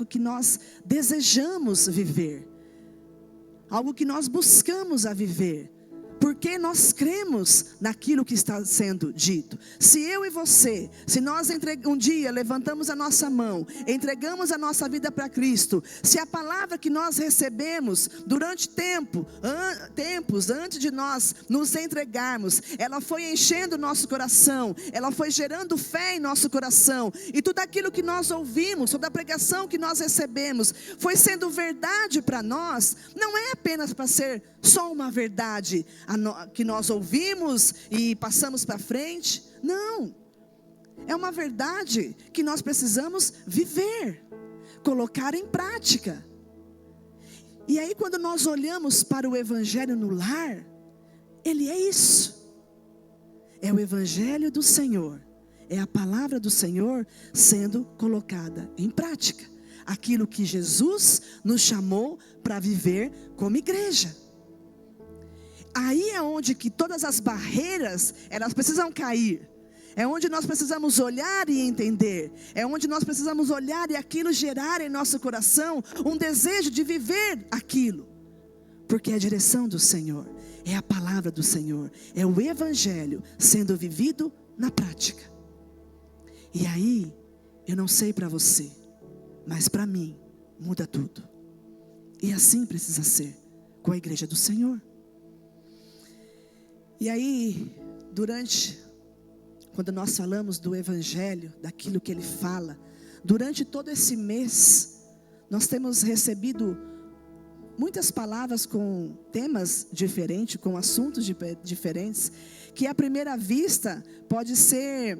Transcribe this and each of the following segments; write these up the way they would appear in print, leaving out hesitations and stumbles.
que nós desejamos viver, algo que nós buscamos a viver, porque nós cremos naquilo que está sendo dito. Se eu e você, se nós um dia levantamos a nossa mão, entregamos a nossa vida para Cristo, se a palavra que nós recebemos durante tempos antes de nós nos entregarmos, ela foi enchendo o nosso coração, ela foi gerando fé em nosso coração, e tudo aquilo que nós ouvimos, toda a pregação que nós recebemos, foi sendo verdade para nós, não é apenas para ser só uma verdade que nós ouvimos e passamos para frente. Não, é uma verdade que nós precisamos viver, colocar em prática. E aí quando nós olhamos para o Evangelho no lar, ele é isso, é o Evangelho do Senhor, é a palavra do Senhor sendo colocada em prática, aquilo que Jesus nos chamou para viver como igreja. Aí é onde que todas as barreiras, elas precisam cair. É onde nós precisamos olhar e entender. É onde nós precisamos olhar e aquilo gerar em nosso coração um desejo de viver aquilo. Porque é a direção do Senhor, é a palavra do Senhor, é o Evangelho sendo vivido na prática. E aí, eu não sei para você, mas para mim, muda tudo. E assim precisa ser com a igreja do Senhor. E aí, quando nós falamos do Evangelho, daquilo que ele fala, durante todo esse mês, nós temos recebido muitas palavras com temas diferentes, com assuntos diferentes, que à primeira vista pode ser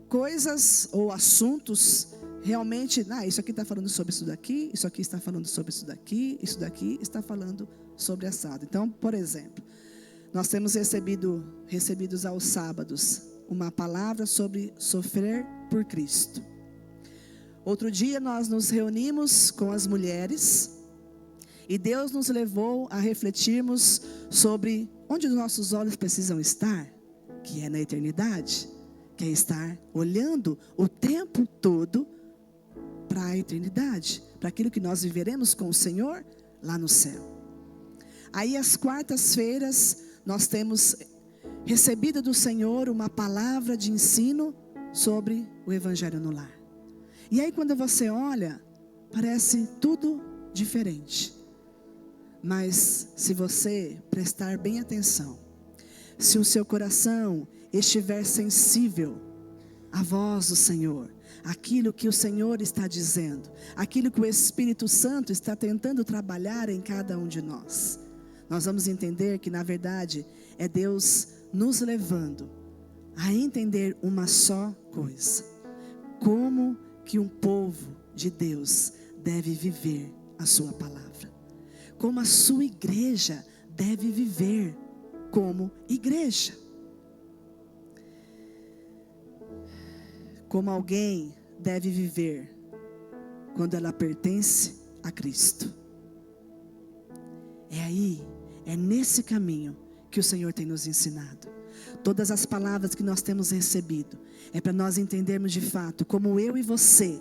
coisas ou assuntos realmente, isso aqui está falando sobre isso daqui, isso aqui está falando sobre isso daqui está falando sobre assado. Então, por exemplo, nós temos recebidos aos sábados uma palavra sobre sofrer por Cristo. Outro dia nós nos reunimos com as mulheres e Deus nos levou a refletirmos sobre onde os nossos olhos precisam estar, que é na eternidade, que é estar olhando o tempo todo para a eternidade, para aquilo que nós viveremos com o Senhor lá no céu. Aí às quartas-feiras nós temos recebido do Senhor uma palavra de ensino sobre o Evangelho no lar. E aí quando você olha, parece tudo diferente. Mas se você prestar bem atenção, se o seu coração estiver sensível à voz do Senhor, aquilo que o Senhor está dizendo, aquilo que o Espírito Santo está tentando trabalhar em cada um de nós, nós vamos entender que na verdade é Deus nos levando a entender uma só coisa: como que um povo de Deus deve viver a sua palavra, como a sua igreja deve viver como igreja, como alguém deve viver quando ela pertence a Cristo. É nesse caminho que o Senhor tem nos ensinado. Todas as palavras que nós temos recebido é para nós entendermos de fato como eu e você,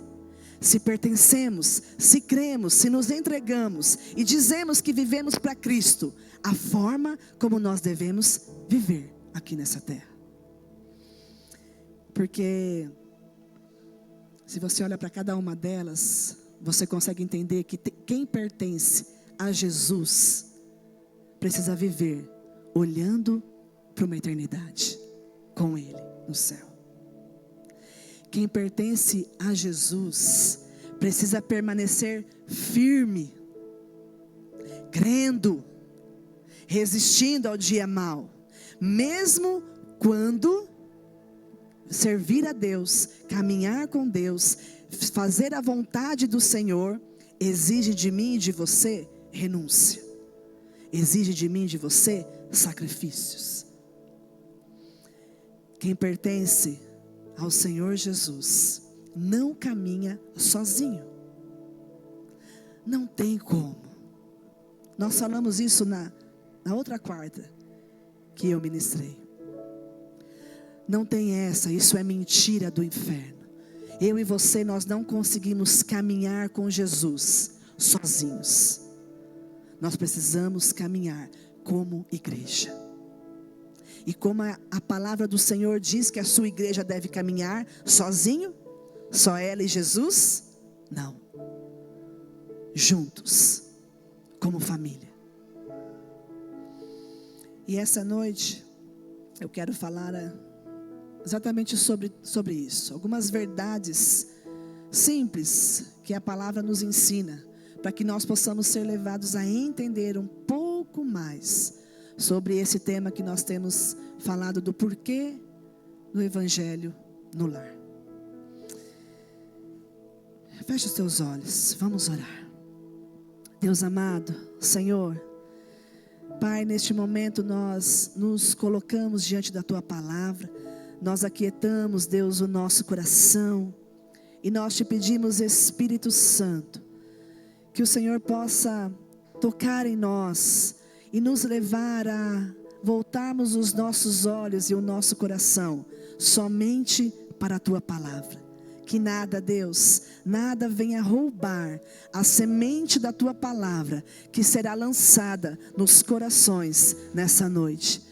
se pertencemos, se cremos, se nos entregamos e dizemos que vivemos para Cristo, a forma como nós devemos viver aqui nessa terra. Porque se você olha para cada uma delas, você consegue entender que quem pertence a Jesus precisa viver olhando para uma eternidade com Ele no céu. Quem pertence a Jesus precisa permanecer firme, crendo, resistindo ao dia mau, mesmo quando servir a Deus, caminhar com Deus, fazer a vontade do Senhor, exige de mim e de você renúncia, exige de mim e de você sacrifícios. Quem pertence ao Senhor Jesus não caminha sozinho, não tem como. Nós falamos isso na outra quarta que eu ministrei. Não tem essa, isso é mentira do inferno. Eu e você, nós não conseguimos caminhar com Jesus sozinhos. Nós precisamos caminhar como igreja. E como a palavra do Senhor diz que a sua igreja deve caminhar sozinho, só ela e Jesus? Não. Juntos, como família. E essa noite, eu quero falar exatamente sobre isso. Algumas verdades simples que a palavra nos ensina, para que nós possamos ser levados a entender um pouco mais sobre esse tema que nós temos falado, do porquê do Evangelho no lar. Feche os teus olhos, vamos orar. Deus amado, Senhor, Pai, neste momento nós nos colocamos diante da Tua palavra, nós aquietamos, Deus, o nosso coração, e nós te pedimos, Espírito Santo, que o Senhor possa tocar em nós e nos levar a voltarmos os nossos olhos e o nosso coração somente para a Tua palavra. Que nada, Deus, nada venha roubar a semente da Tua palavra, que será lançada nos corações nessa noite.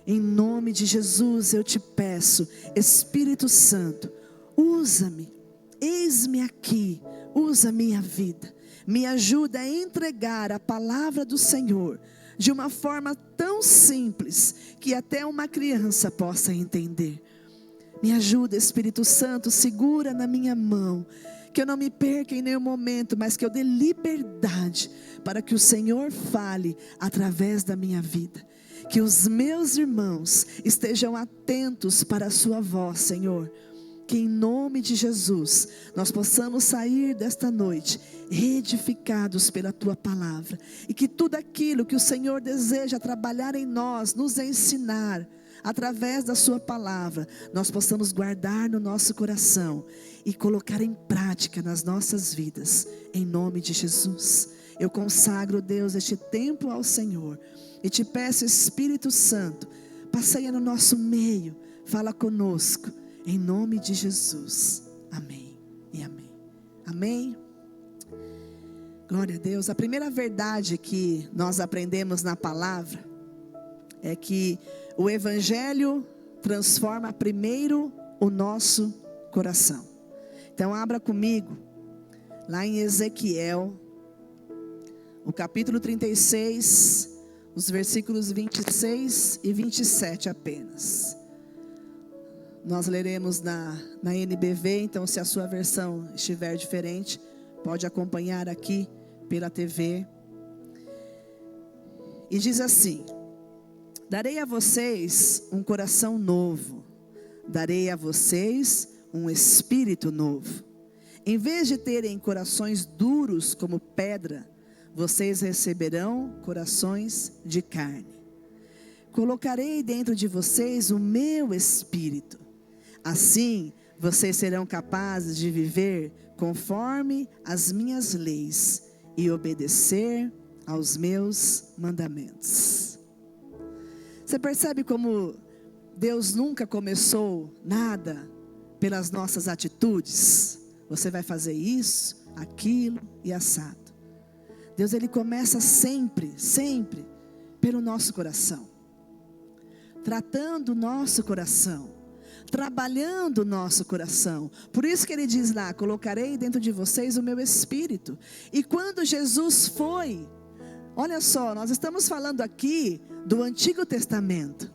Em nome de Jesus eu te peço, Espírito Santo, usa-me, eis-me aqui, usa minha vida, me ajuda a entregar a palavra do Senhor de uma forma tão simples que até uma criança possa entender. Me ajuda, Espírito Santo, segura na minha mão, que eu não me perca em nenhum momento, mas que eu dê liberdade para que o Senhor fale através da minha vida. Que os meus irmãos estejam atentos para a sua voz, Senhor. Que em nome de Jesus, nós possamos sair desta noite edificados pela Tua palavra. E que tudo aquilo que o Senhor deseja trabalhar em nós, nos ensinar, através da sua palavra, nós possamos guardar no nosso coração e colocar em prática nas nossas vidas, em nome de Jesus. Eu consagro, Deus, este tempo ao Senhor e te peço, Espírito Santo, passeia no nosso meio, fala conosco, em nome de Jesus. Amém e amém. Amém. Glória a Deus. A primeira verdade que nós aprendemos na palavra é que o Evangelho transforma primeiro o nosso coração. Então abra comigo, lá em Ezequiel, o capítulo 36, os versículos 26 e 27 apenas. Nós leremos na NBV, então se a sua versão estiver diferente, pode acompanhar aqui pela TV. E diz assim: darei a vocês um coração novo, darei a vocês um espírito novo. Em vez de terem corações duros como pedra, vocês receberão corações de carne. Colocarei dentro de vocês o meu espírito. Assim, vocês serão capazes de viver conforme as minhas leis e obedecer aos meus mandamentos. Você percebe como Deus nunca começou nada pelas nossas atitudes? Você vai fazer isso, aquilo e assado. Deus, Ele começa sempre, sempre pelo nosso coração. Tratando o nosso coração. Trabalhando o nosso coração. Por isso que Ele diz lá: colocarei dentro de vocês o meu espírito. E quando Jesus foi, olha só, nós estamos falando aqui do Antigo Testamento,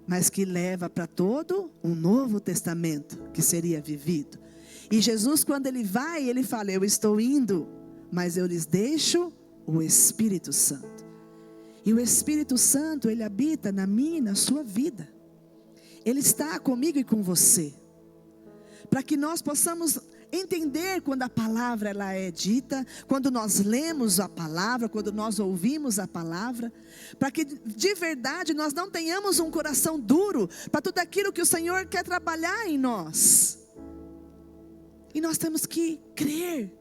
mas que leva para todo um Novo Testamento que seria vivido. E Jesus, quando Ele vai, Ele fala: eu estou indo, mas eu lhes deixo o Espírito Santo. E o Espírito Santo, Ele habita na minha e na sua vida. Ele está comigo e com você, para que nós possamos entender quando a palavra ela é dita, quando nós lemos a palavra, quando nós ouvimos a palavra, para que de verdade nós não tenhamos um coração duro para tudo aquilo que o Senhor quer trabalhar em nós. E nós temos que crer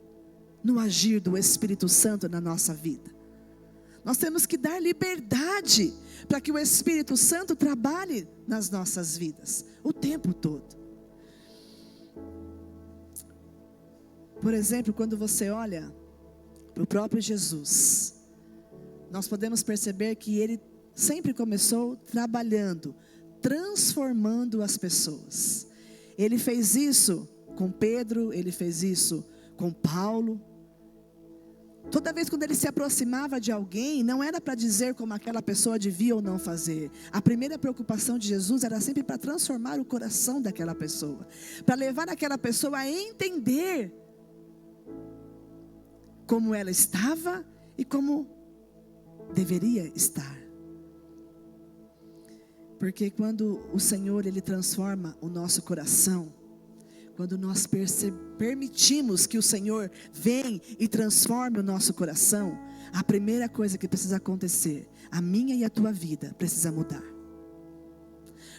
no agir do Espírito Santo na nossa vida. Nós temos que dar liberdade para que o Espírito Santo trabalhe nas nossas vidas o tempo todo. Por exemplo, quando você olha para o próprio Jesus, nós podemos perceber que ele sempre começou trabalhando, transformando as pessoas. Ele fez isso com Pedro, ele fez isso com Paulo. Toda vez quando ele se aproximava de alguém, não era para dizer como aquela pessoa devia ou não fazer. A primeira preocupação de Jesus era sempre para transformar o coração daquela pessoa, para levar aquela pessoa a entender como ela estava e como deveria estar. Porque quando o Senhor, Ele transforma o nosso coração, quando nós permitimos que o Senhor venha e transforme o nosso coração, a primeira coisa que precisa acontecer, a minha e a tua vida, precisa mudar.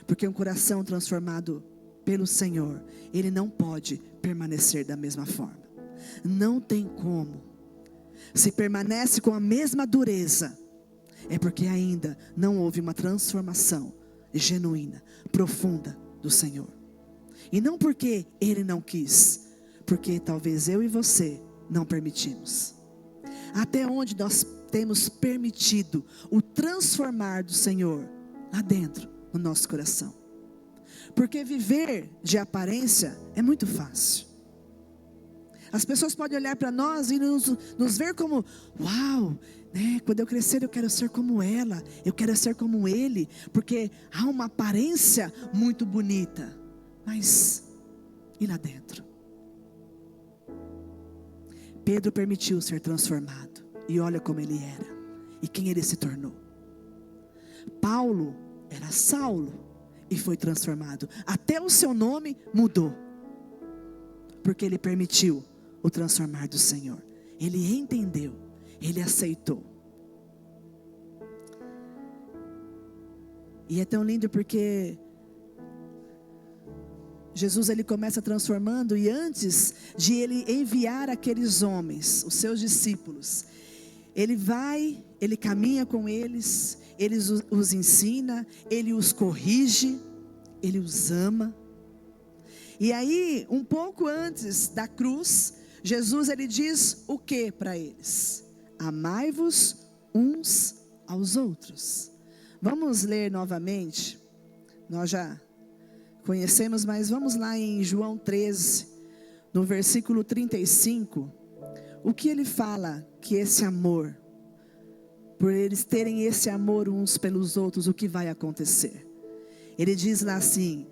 Porque um coração transformado pelo Senhor, ele não pode permanecer da mesma forma. Não tem como. Se permanece com a mesma dureza, é porque ainda não houve uma transformação genuína, profunda do Senhor. E não porque Ele não quis, porque talvez eu e você não permitimos. Até onde nós temos permitido o transformar do Senhor lá dentro, no nosso coração. Porque viver de aparência é muito fácil. As pessoas podem olhar para nós e nos ver como, uau, né? Quando eu crescer eu quero ser como ela, eu quero ser como ele, porque há uma aparência muito bonita. Mas, e lá dentro? Pedro permitiu ser transformado, e olha como ele era, e quem ele se tornou. Paulo era Saulo, e foi transformado, até o seu nome mudou, porque ele permitiu o transformar do Senhor. Ele entendeu, ele aceitou. E é tão lindo porque Jesus, ele começa transformando, e antes de ele enviar aqueles homens, os seus discípulos, ele vai, ele caminha com eles, ele os ensina, ele os corrige, ele os ama. E aí, um pouco antes da cruz, Jesus, ele diz o que para eles? Amai-vos uns aos outros. Vamos ler novamente. Nós já conhecemos, mas vamos lá em João 13, no versículo 35. O que ele fala que esse amor, por eles terem esse amor uns pelos outros, o que vai acontecer? Ele diz lá assim: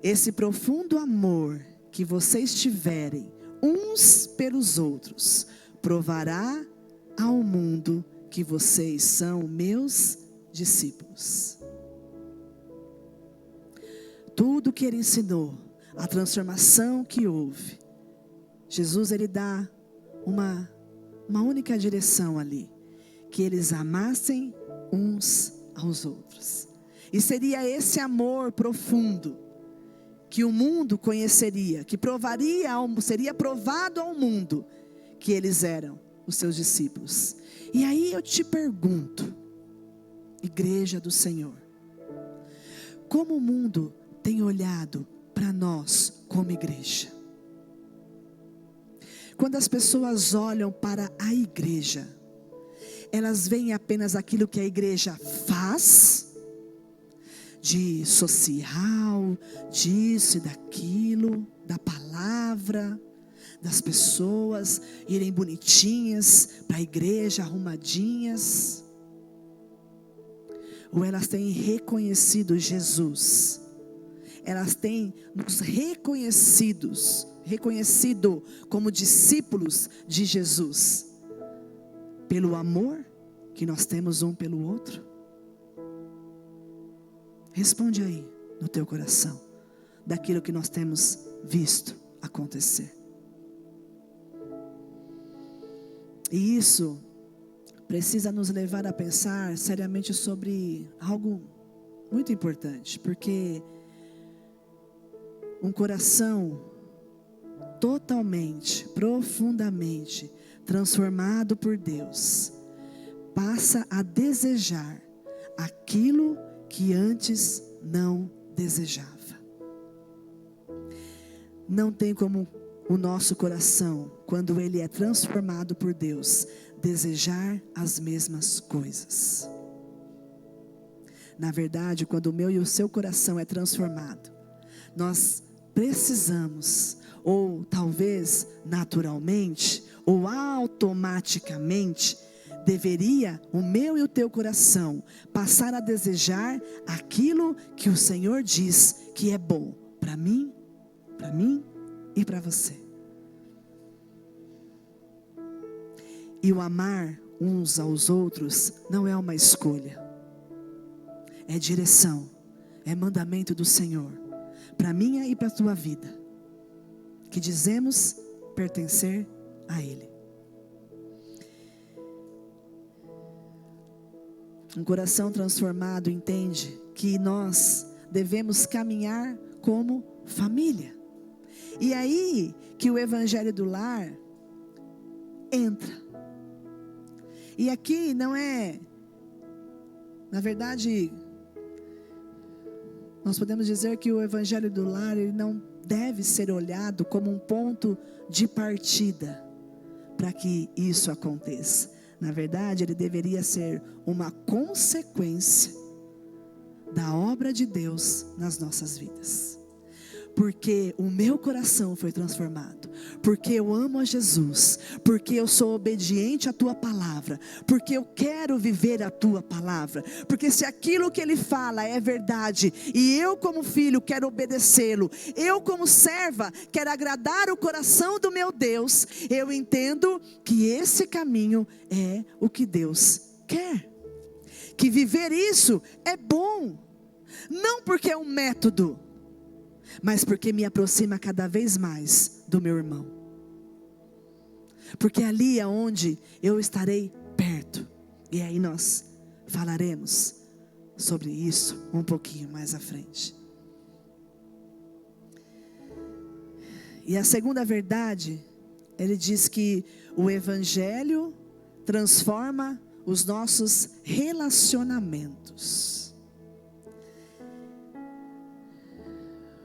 esse profundo amor que vocês tiverem uns pelos outros, provará ao mundo que vocês são meus discípulos. Tudo que ele ensinou, a transformação que houve, Jesus, ele dá uma única direção ali: que eles amassem uns aos outros. E seria esse amor profundo que o mundo conheceria, que seria provado ao mundo que eles eram os seus discípulos. E aí eu te pergunto, igreja do Senhor, como o mundo tem olhado para nós como igreja? Quando as pessoas olham para a igreja, elas veem apenas aquilo que a igreja faz, de social, disso e daquilo, da palavra, das pessoas irem bonitinhas para a igreja, arrumadinhas, ou elas têm reconhecido Jesus, elas têm nos reconhecido como discípulos de Jesus, pelo amor que nós temos um pelo outro? Responde aí no teu coração, daquilo que nós temos visto acontecer. E isso precisa nos levar a pensar seriamente sobre algo muito importante, porque um coração totalmente, profundamente transformado por Deus, passa a desejar aquilo que antes não desejava. Não tem como o nosso coração, quando ele é transformado por Deus, desejar as mesmas coisas. Na verdade, quando o meu e o seu coração é transformado, nós precisamos, ou talvez naturalmente, ou automaticamente, deveria o meu e o teu coração passar a desejar aquilo que o Senhor diz que é bom para mim e para você. E o amar uns aos outros não é uma escolha, é direção, é mandamento do Senhor, para minha e para a tua vida, que dizemos pertencer a Ele. Um coração transformado entende que nós devemos caminhar como família. E aí que o evangelho do lar entra. E aqui não é, na verdade, nós podemos dizer que o evangelho do lar, ele não deve ser olhado como um ponto de partida para que isso aconteça. Na verdade, ele deveria ser uma consequência da obra de Deus nas nossas vidas. Porque o meu coração foi transformado, porque eu amo a Jesus, porque eu sou obediente à tua palavra, porque eu quero viver a tua palavra, porque se aquilo que ele fala é verdade, e eu como filho quero obedecê-lo, eu como serva quero agradar o coração do meu Deus, eu entendo que esse caminho é o que Deus quer, que viver isso é bom, não porque é um método, mas porque me aproxima cada vez mais do meu irmão, porque ali é onde eu estarei perto, e aí nós falaremos sobre isso um pouquinho mais à frente. E a segunda verdade, ele diz que o evangelho transforma os nossos relacionamentos.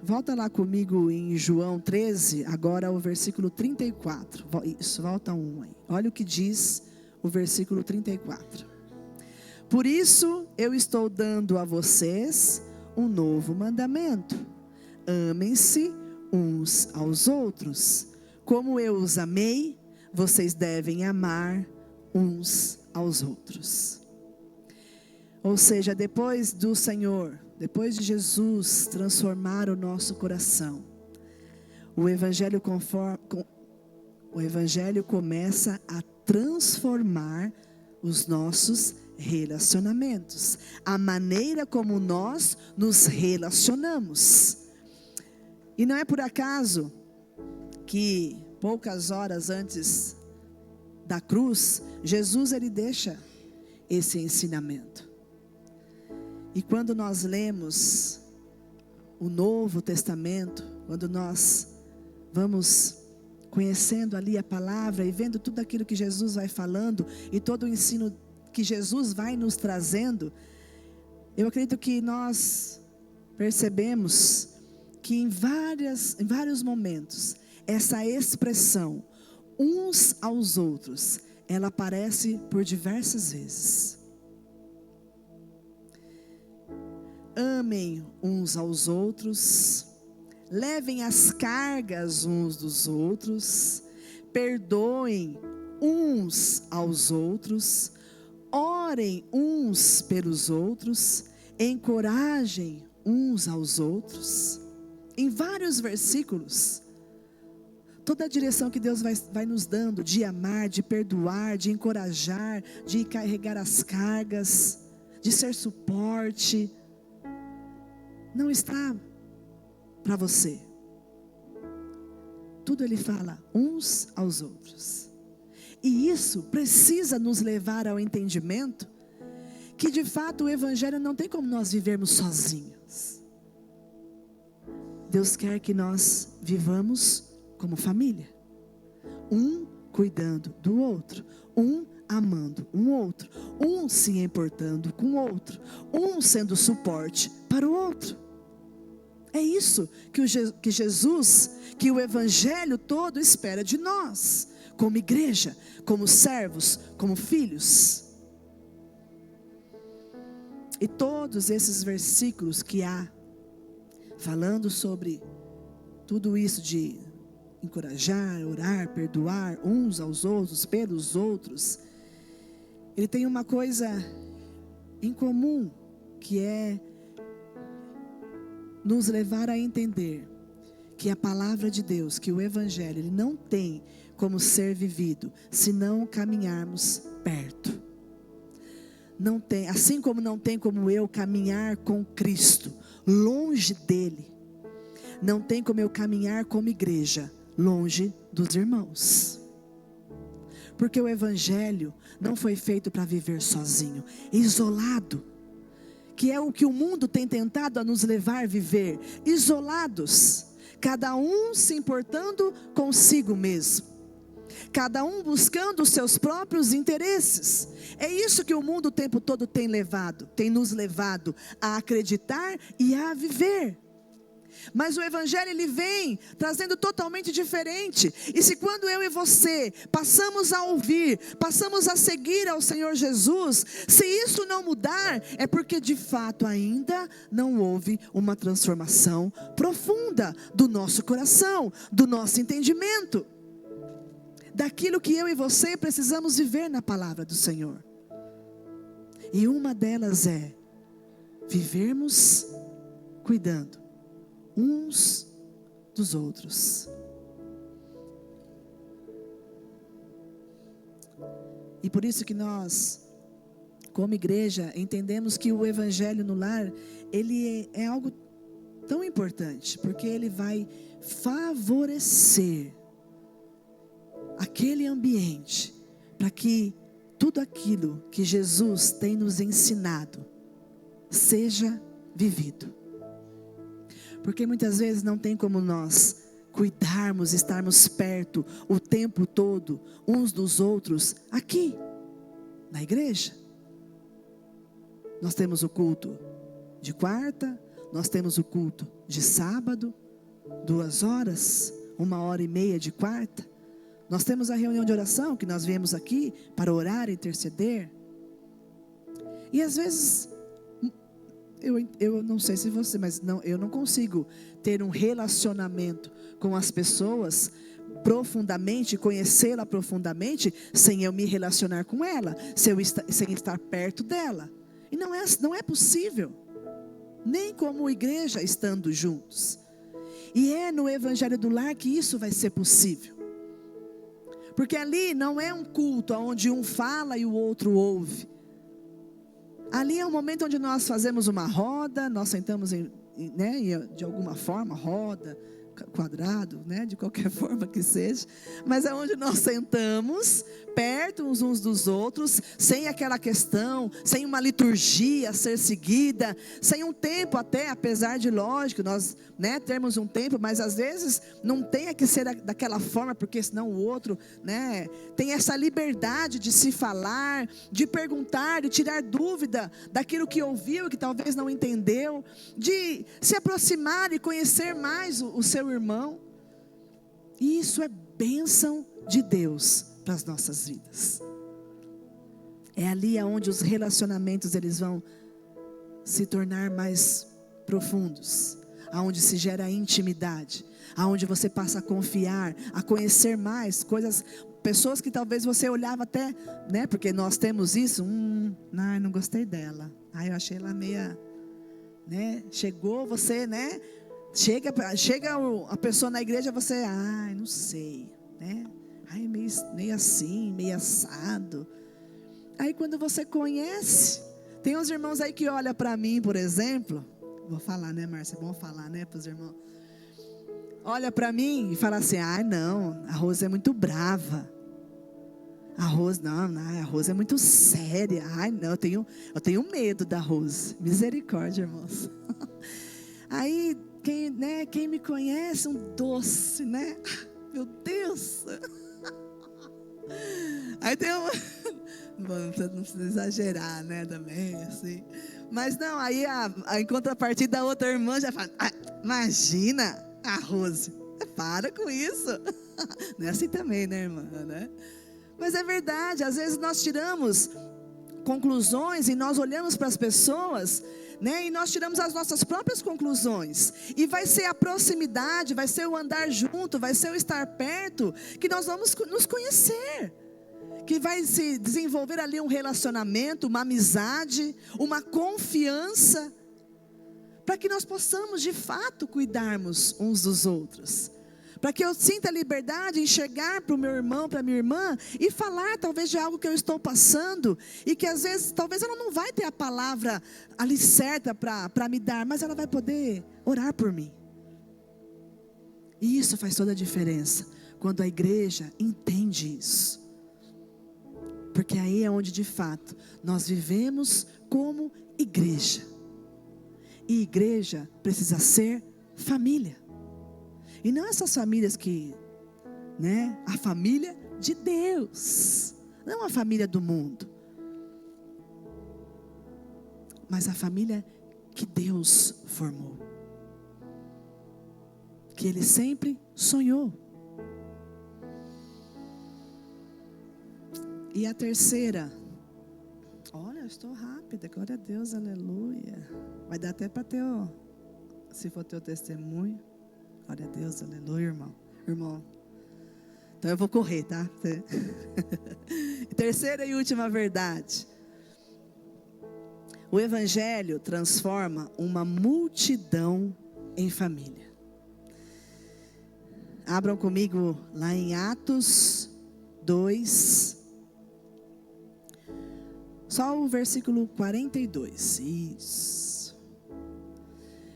Volta lá comigo em João 13, agora o versículo 34. Isso, volta um aí. Olha o que diz o versículo 34. Por isso eu estou dando a vocês um novo mandamento. Amem-se uns aos outros. Como eu os amei, vocês devem amar uns aos outros. Ou seja, depois do Senhor, depois de Jesus transformar o nosso coração, o Evangelho começa a transformar os nossos relacionamentos, a maneira como nós nos relacionamos. E não é por acaso que poucas horas antes da cruz, Jesus ele deixa esse ensinamento. E quando nós lemos o Novo Testamento, quando nós vamos conhecendo ali a palavra e vendo tudo aquilo que Jesus vai falando e todo o ensino que Jesus vai nos trazendo, eu acredito que nós percebemos que em vários momentos, essa expressão, uns aos outros, ela aparece por diversas vezes. Amem uns aos outros, levem as cargas uns dos outros, perdoem uns aos outros, orem uns pelos outros, encorajem uns aos outros. Em vários versículos, toda a direção que Deus vai nos dando, de amar, de perdoar, de encorajar, de carregar as cargas, de ser suporte, não está para você. Tudo ele fala uns aos outros. E isso precisa nos levar ao entendimento que de fato o Evangelho não tem como nós vivermos sozinhos. Deus quer que nós vivamos como família, um cuidando do outro, um amando um outro, um se importando com o outro, um sendo suporte para o outro. É isso que Jesus, que o Evangelho todo espera de nós, como igreja, como servos, como filhos. E todos esses versículos que há, falando sobre tudo isso de encorajar, orar, perdoar uns aos outros, pelos outros, ele tem uma coisa em comum, que é nos levar a entender que a palavra de Deus, que o Evangelho, ele não tem como ser vivido se não caminharmos perto. Não tem, assim como não tem como eu caminhar com Cristo, longe dele, não tem como eu caminhar como igreja, longe dos irmãos. Porque o Evangelho não foi feito para viver sozinho, isolado, que é o que o mundo tem tentado a nos levar a viver, isolados, cada um se importando consigo mesmo, cada um buscando os seus próprios interesses. É isso que o mundo o tempo todo tem nos levado a acreditar e a viver. Mas o Evangelho, ele vem trazendo totalmente diferente. E se quando eu e você passamos a ouvir, passamos a seguir ao Senhor Jesus, se isso não mudar, é porque de fato ainda não houve uma transformação profunda do nosso coração, do nosso entendimento, daquilo que eu e você precisamos viver na palavra do Senhor. E uma delas é vivermos cuidando uns dos outros. E por isso que nós, como igreja, entendemos que o Evangelho no lar, ele é algo tão importante, porque ele vai favorecer aquele ambiente, para que tudo aquilo que Jesus tem nos ensinado seja vivido. Porque muitas vezes não tem como nós cuidarmos, estarmos perto o tempo todo uns dos outros aqui na igreja. Nós temos o culto de quarta, nós temos o culto de sábado, 2 horas, 1h30 de quarta. Nós temos a reunião de oração que nós viemos aqui para orar e interceder. E às vezes eu não sei se você, mas eu não consigo ter um relacionamento com as pessoas profundamente, conhecê-la profundamente, sem eu me relacionar com ela, sem estar perto dela. E não é possível, nem como igreja estando juntos. E é no Evangelho do Lar que isso vai ser possível. Porque ali não é um culto onde um fala e o outro ouve. Ali é um momento onde nós fazemos uma roda, nós sentamos de alguma forma, roda, quadrado, de qualquer forma que seja, mas é onde nós sentamos perto uns dos outros, sem aquela questão, sem uma liturgia a ser seguida, sem um tempo até, apesar de lógico, nós termos um tempo, mas às vezes não tem que ser daquela forma, porque senão o outro, tem essa liberdade de se falar, de perguntar, de tirar dúvida daquilo que ouviu, que talvez não entendeu, de se aproximar e conhecer mais o seu irmão. E isso é bênção de Deus para as nossas vidas. É ali onde os relacionamentos eles vão se tornar mais profundos, aonde se gera intimidade, aonde você passa a confiar, a conhecer mais coisas, pessoas que talvez você olhava até, porque nós temos isso, não gostei dela, eu achei ela meia, chegou você, chega a pessoa na igreja, você, não sei, meio assim, meio assado. Aí quando você conhece, tem uns irmãos aí que olham para mim, por exemplo, vou falar, Márcia, é bom falar, para os irmãos. Olha para mim e fala assim, não, a Rose é muito brava. A Rose, a Rose é muito séria. Não, eu tenho medo da Rose. Misericórdia, irmãos. Aí, quem me conhece, um doce, Meu Deus. Aí tem uma... Não precisa exagerar, também, assim. Mas não, aí em contrapartida a outra irmã já fala, imagina a Rose, para com isso. Não é assim também, né, irmã? Né? Mas é verdade, às vezes nós tiramos conclusões e nós olhamos para as pessoas, né, e nós tiramos as nossas próprias conclusões, e vai ser a proximidade, vai ser o andar junto, vai ser o estar perto, que nós vamos nos conhecer, que vai se desenvolver ali um relacionamento, uma amizade, uma confiança, para que nós possamos de fato cuidarmos uns dos outros, para que eu sinta liberdade em chegar para o meu irmão, para a minha irmã, e falar talvez de algo que eu estou passando, e que às vezes, talvez ela não vai ter a palavra ali certa para me dar, mas ela vai poder orar por mim. E isso faz toda a diferença, quando a igreja entende isso. Porque aí é onde de fato, nós vivemos como igreja. E igreja precisa ser família. E não essas famílias que, né, a família de Deus, não a família do mundo, mas a família que Deus formou, que Ele sempre sonhou. E a terceira, olha, eu estou rápida, glória a Deus, aleluia. Vai dar até para ter, se for teu testemunho. Glória a Deus, aleluia, irmão. Então eu vou correr, tá? Terceira e última verdade. O Evangelho transforma uma multidão em família. Abram comigo lá em Atos 2. Só o versículo 42. Isso.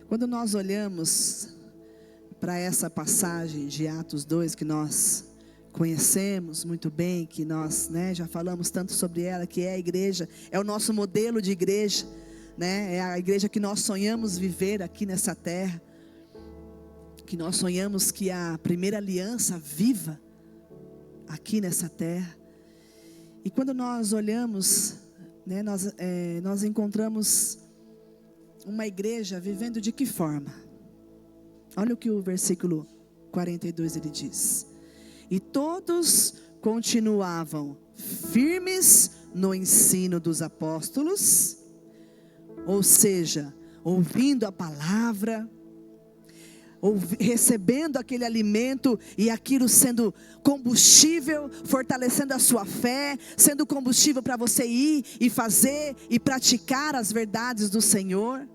Quando nós olhamos para essa passagem de Atos 2, que nós conhecemos muito bem, que nós, né, já falamos tanto sobre ela, que é a igreja, é o nosso modelo de igreja, né, é a igreja que nós sonhamos viver aqui nessa terra, que nós sonhamos que a primeira aliança viva aqui nessa terra. E quando nós olhamos, né, nós encontramos uma igreja vivendo de que forma? Olha o que o versículo 42 ele diz: e todos continuavam firmes no ensino dos apóstolos, ou seja, ouvindo a palavra, recebendo aquele alimento, e aquilo sendo combustível, fortalecendo a sua fé, sendo combustível para você ir e fazer e praticar as verdades do Senhor.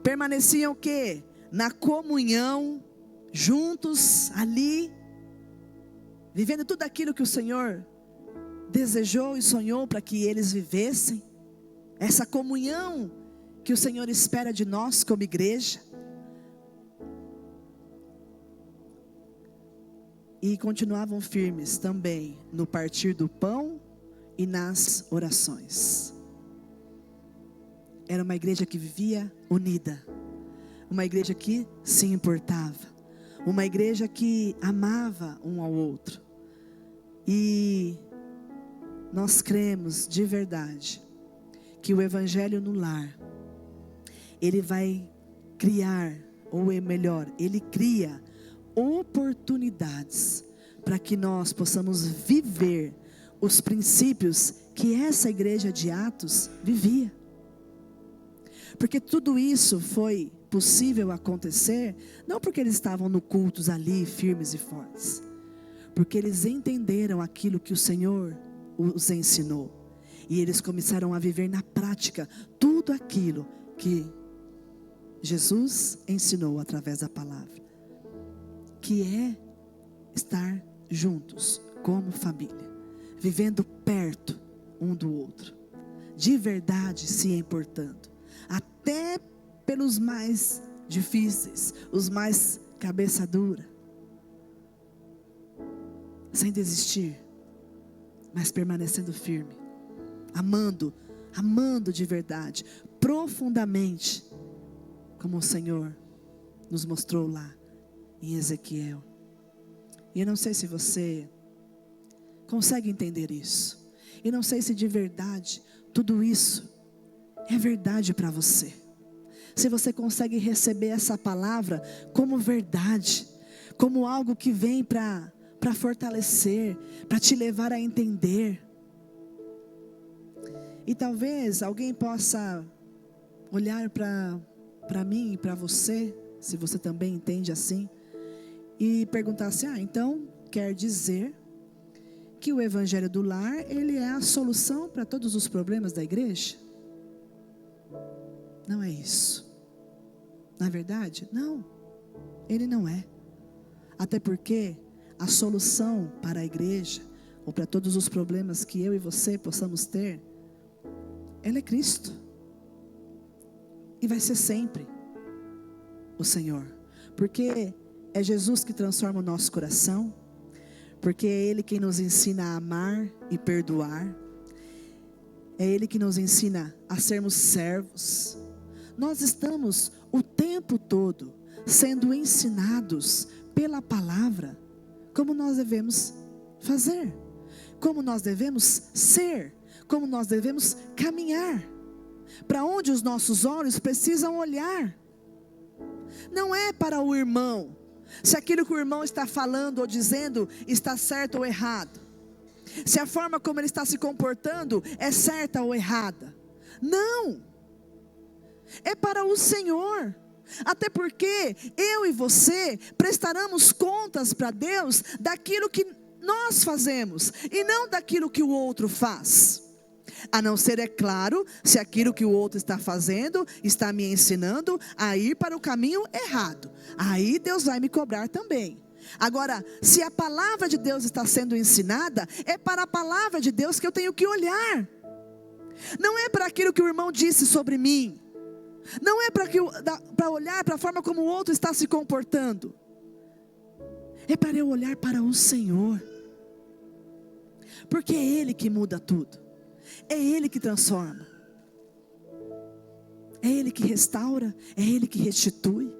Permaneciam o quê? Na comunhão, juntos ali, vivendo tudo aquilo que o Senhor desejou e sonhou para que eles vivessem. Essa comunhão que o Senhor espera de nós como igreja. E continuavam firmes também no partir do pão e nas orações. Era uma igreja que vivia unida, uma igreja que se importava, uma igreja que amava um ao outro. E nós cremos de verdade que o Evangelho no lar, ele vai criar, ou é melhor, ele cria oportunidades para que nós possamos viver os princípios que essa igreja de Atos vivia. Porque tudo isso foi possível acontecer, não porque eles estavam no cultos ali, firmes e fortes, porque eles entenderam aquilo que o Senhor os ensinou, e eles começaram a viver na prática tudo aquilo que Jesus ensinou através da palavra, que é estar juntos como família, vivendo perto um do outro, de verdade se importando, até pelos mais difíceis, os mais cabeça dura, sem desistir, mas permanecendo firme, amando de verdade, profundamente, como o Senhor nos mostrou lá em Ezequiel. E eu não sei se você consegue entender isso, e não sei se de verdade tudo isso é verdade para você. Se você consegue receber essa palavra como verdade, como algo que vem para fortalecer, para te levar a entender. E talvez alguém possa olhar para mim e para você, se você também entende assim, e perguntar assim: então quer dizer que o Evangelho do Lar, ele é a solução para todos os problemas da igreja? Não é isso. Na verdade, não, ele não é. Até porque a solução para a igreja, ou para todos os problemas que eu e você possamos ter, ela é Cristo. E vai ser sempre o Senhor. Porque é Jesus que transforma o nosso coração. Porque é Ele quem nos ensina a amar e perdoar. É Ele que nos ensina a sermos servos. Nós estamos o tempo todo sendo ensinados pela palavra como nós devemos fazer, como nós devemos ser, como nós devemos caminhar, para onde os nossos olhos precisam olhar. Não é para o irmão, se aquilo que o irmão está falando ou dizendo está certo ou errado, se a forma como ele está se comportando é certa ou errada. Não, é para o Senhor. Até porque eu e você prestaremos contas para Deus daquilo que nós fazemos e não daquilo que o outro faz. A não ser, é claro, se aquilo que o outro está fazendo está me ensinando a ir para o caminho errado. Aí Deus vai me cobrar também. Agora, se a palavra de Deus está sendo ensinada, é para a palavra de Deus que eu tenho que olhar. Não é para aquilo que o irmão disse sobre mim. Não é para olhar para a forma como o outro está se comportando. É para eu olhar para o Senhor. Porque é Ele que muda tudo. É Ele que transforma. É Ele que restaura. É Ele que restitui.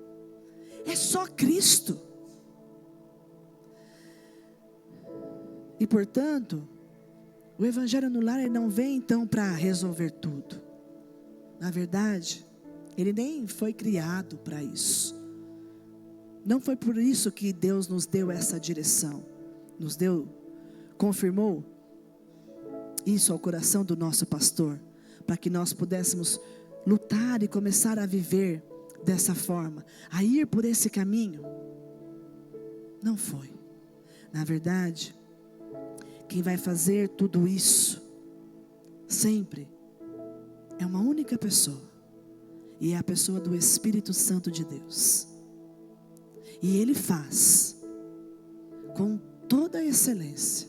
É só Cristo. E portanto, o Evangelho no Lar, ele não vem então para resolver tudo. Na verdade, ele nem foi criado para isso. Não foi por isso que Deus nos deu essa direção. Confirmou isso ao coração do nosso pastor, para que nós pudéssemos lutar e começar a viver dessa forma, a ir por esse caminho. Não foi. Na verdade, quem vai fazer tudo isso sempre é uma única pessoa. E é a pessoa do Espírito Santo de Deus. E Ele faz com toda a excelência,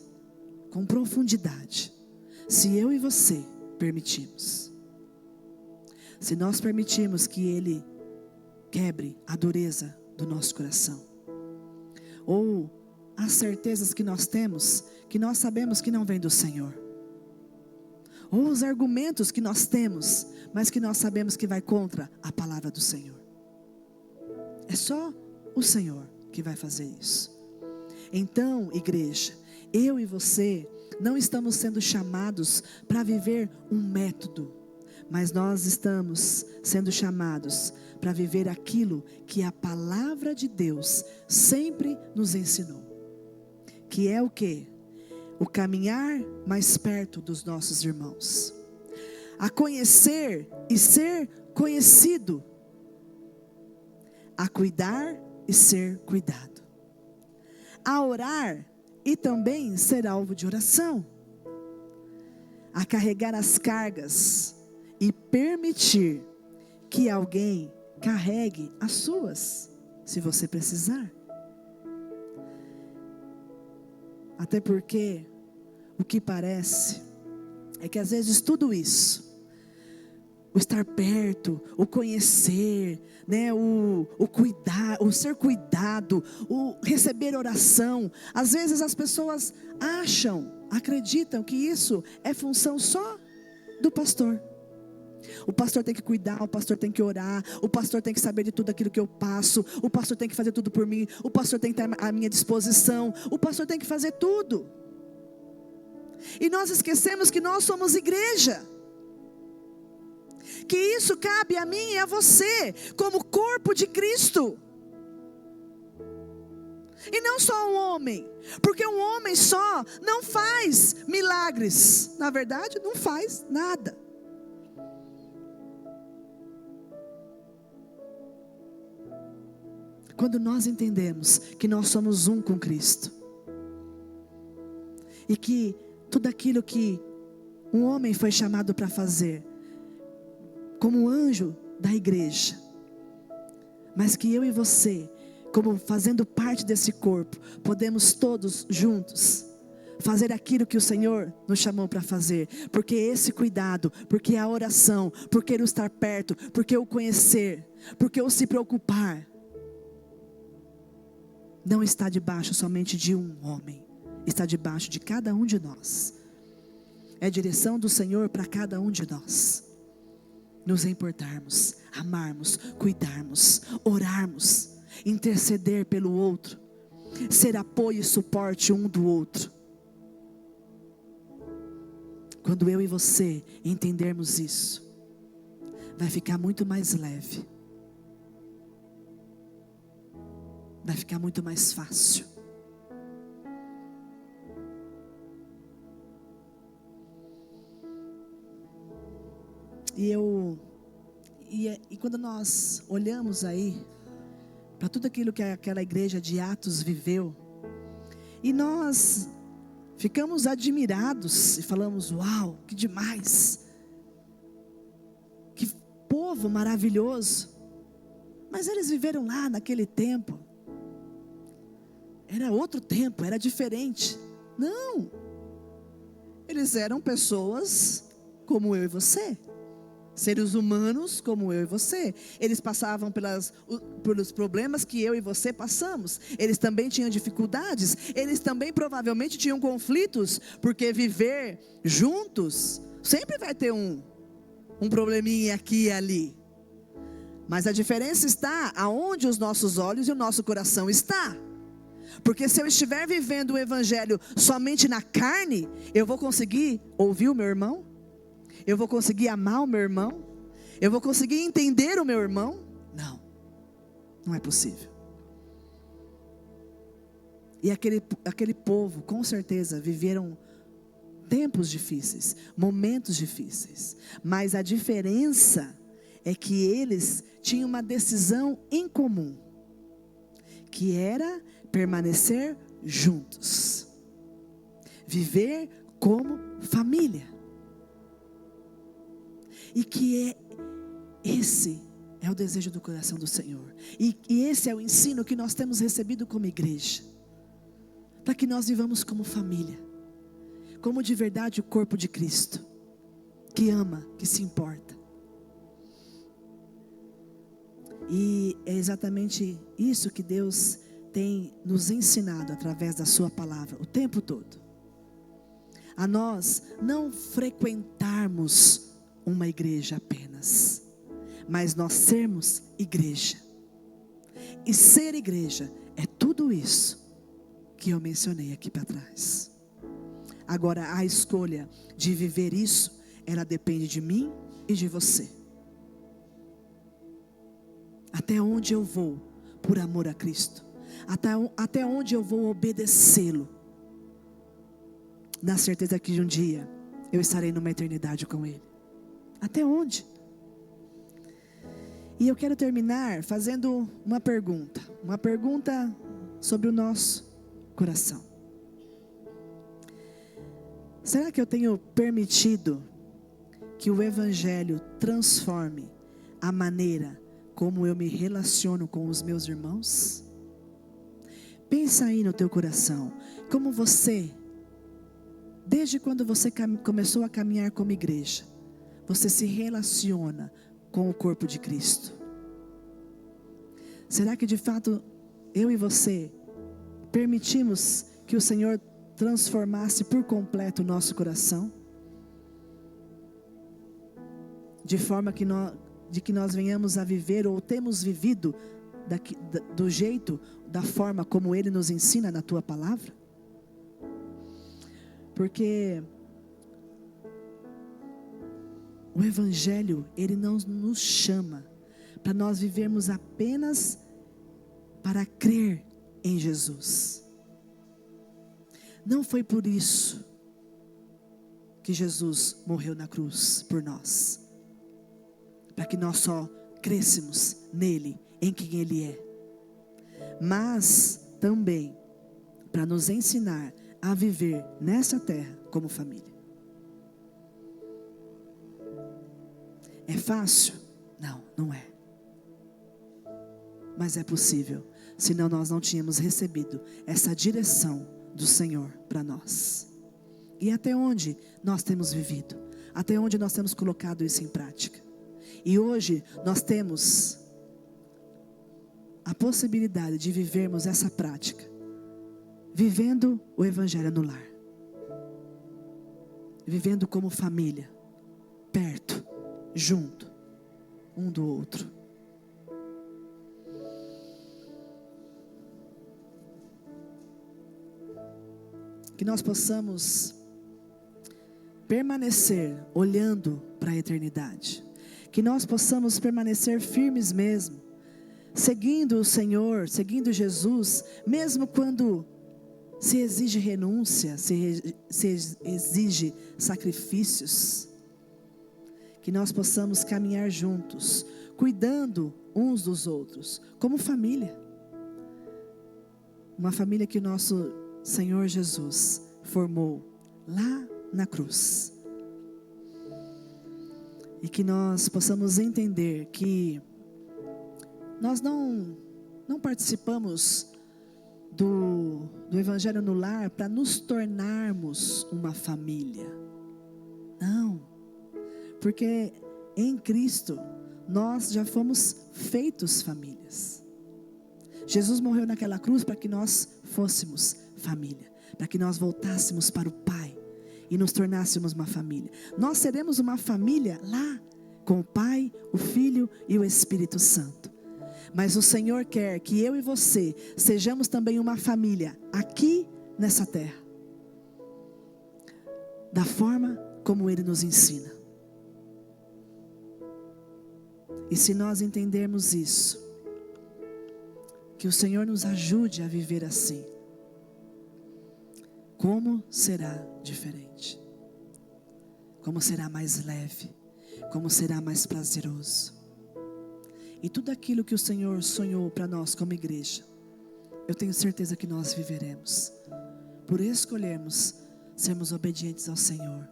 com profundidade, se eu e você permitirmos. Se nós permitirmos que Ele quebre a dureza do nosso coração, ou as certezas que nós temos, que nós sabemos que não vem do Senhor, ou os argumentos que nós temos, mas que nós sabemos que vai contra a palavra do Senhor. É só o Senhor que vai fazer isso. Então, igreja, eu e você não estamos sendo chamados para viver um método, mas nós estamos sendo chamados para viver aquilo que a palavra de Deus sempre nos ensinou. Que é o quê? O caminhar mais perto dos nossos irmãos, a conhecer e ser conhecido, a cuidar e ser cuidado, a orar e também ser alvo de oração, a carregar as cargas e permitir que alguém carregue as suas, se você precisar. Até porque o que parece é que às vezes tudo isso, o estar perto, o conhecer, né, o cuidar, o ser cuidado, o receber oração, às vezes as pessoas acreditam que isso é função só do pastor. O pastor tem que cuidar, o pastor tem que orar, o pastor tem que saber de tudo aquilo que eu passo, o pastor tem que fazer tudo por mim, o pastor tem que estar à minha disposição, o pastor tem que fazer tudo. E nós esquecemos que nós somos igreja. Que isso cabe a mim e a você, como corpo de Cristo. E não só um homem, porque um homem só não faz milagres. Na verdade, não faz nada. Quando nós entendemos que nós somos um com Cristo, e que tudo aquilo que um homem foi chamado para fazer, como anjo da igreja, mas que eu e você, como fazendo parte desse corpo, podemos todos juntos fazer aquilo que o Senhor nos chamou para fazer, porque esse cuidado, porque a oração, porque o estar perto, porque o conhecer, porque o se preocupar, não está debaixo somente de um homem, está debaixo de cada um de nós. É a direção do Senhor para cada um de nós. Nos importarmos, amarmos, cuidarmos, orarmos, interceder pelo outro, ser apoio e suporte um do outro. Quando eu e você entendermos isso, vai ficar muito mais leve. Vai ficar muito mais fácil. E quando nós olhamos aí para tudo aquilo que aquela igreja de Atos viveu, e nós ficamos admirados e falamos: uau, que demais, que povo maravilhoso. Mas eles viveram lá naquele tempo, era outro tempo, era diferente. Não, eles eram pessoas como eu e você, seres humanos como eu e você. Eles passavam pelos problemas que eu e você passamos. Eles também tinham dificuldades. Eles também provavelmente tinham conflitos, porque viver juntos sempre vai ter um probleminha aqui e ali. Mas a diferença está aonde os nossos olhos e o nosso coração está. Porque se eu estiver vivendo o evangelho somente na carne, eu vou conseguir ouvir o meu irmão? Eu vou conseguir amar o meu irmão? Eu vou conseguir entender o meu irmão? Não, não é possível. E aquele povo, com certeza, viveram tempos difíceis, momentos difíceis. Mas a diferença é que eles tinham uma decisão em comum, que era permanecer juntos, viver como família. E que esse é o desejo do coração do Senhor. E esse é o ensino que nós temos recebido como igreja, para que nós vivamos como família, como de verdade o corpo de Cristo, que ama, que se importa. E é exatamente isso que Deus tem nos ensinado através da sua palavra o tempo todo. A nós não frequentarmos uma igreja apenas, mas nós sermos igreja. E ser igreja é tudo isso que eu mencionei aqui para trás. Agora a escolha de viver isso, ela depende de mim e de você. Até onde eu vou por amor a Cristo? Até onde eu vou obedecê-lo? Na certeza que um dia eu estarei numa eternidade com Ele. Até onde? E eu quero terminar fazendo uma pergunta sobre o nosso coração. Será que eu tenho permitido que o Evangelho transforme a maneira como eu me relaciono com os meus irmãos? Pensa aí no teu coração, como você, desde quando você começou a caminhar como igreja, você se relaciona com o corpo de Cristo. Será que de fato eu e você permitimos que o Senhor transformasse por completo o nosso coração? De forma que nós venhamos a viver, ou temos vivido do jeito, da forma como Ele nos ensina na tua palavra? Porque o Evangelho, ele não nos chama para nós vivermos apenas para crer em Jesus. Não foi por isso que Jesus morreu na cruz por nós, para que nós só crescemos nele, em quem ele é, mas também para nos ensinar a viver nessa terra como família. É fácil? Não, não é. Mas é possível, senão nós não tínhamos recebido essa direção do Senhor para nós. E até onde nós temos vivido? Até onde nós temos colocado isso em prática? E hoje nós temos a possibilidade de vivermos essa prática, vivendo o Evangelho no lar, vivendo como família, perto, junto, um do outro. Que nós possamos permanecer olhando para a eternidade. Que nós possamos permanecer firmes mesmo, seguindo o Senhor, seguindo Jesus, mesmo quando se exige renúncia, se exige sacrifícios. Que nós possamos caminhar juntos, cuidando uns dos outros, como família. Uma família que o nosso Senhor Jesus formou lá na cruz. E que nós possamos entender que nós não participamos do Evangelho no lar para nos tornarmos uma família. Não. Porque em Cristo nós já fomos feitos famílias. Jesus morreu naquela cruz para que nós fôssemos família, para que nós voltássemos para o Pai e nos tornássemos uma família. Nós seremos uma família lá com o Pai, o Filho e o Espírito Santo. Mas o Senhor quer que eu e você sejamos também uma família aqui nessa terra, da forma como Ele nos ensina. E se nós entendermos isso, que o Senhor nos ajude a viver assim, como será diferente? Como será mais leve? Como será mais prazeroso? E tudo aquilo que o Senhor sonhou para nós como igreja, eu tenho certeza que nós viveremos, por escolhermos sermos obedientes ao Senhor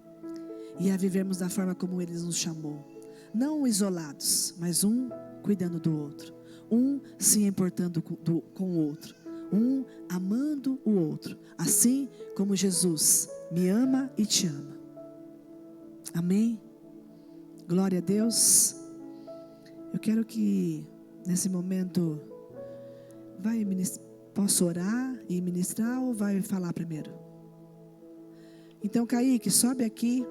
e a vivermos da forma como Ele nos chamou. Não isolados, mas um cuidando do outro, um se importando com o outro, um amando o outro, assim como Jesus me ama e te ama. Amém? Glória a Deus. Eu quero que nesse momento, posso orar e ministrar ou vai falar primeiro? Então, Kaique, sobe aqui.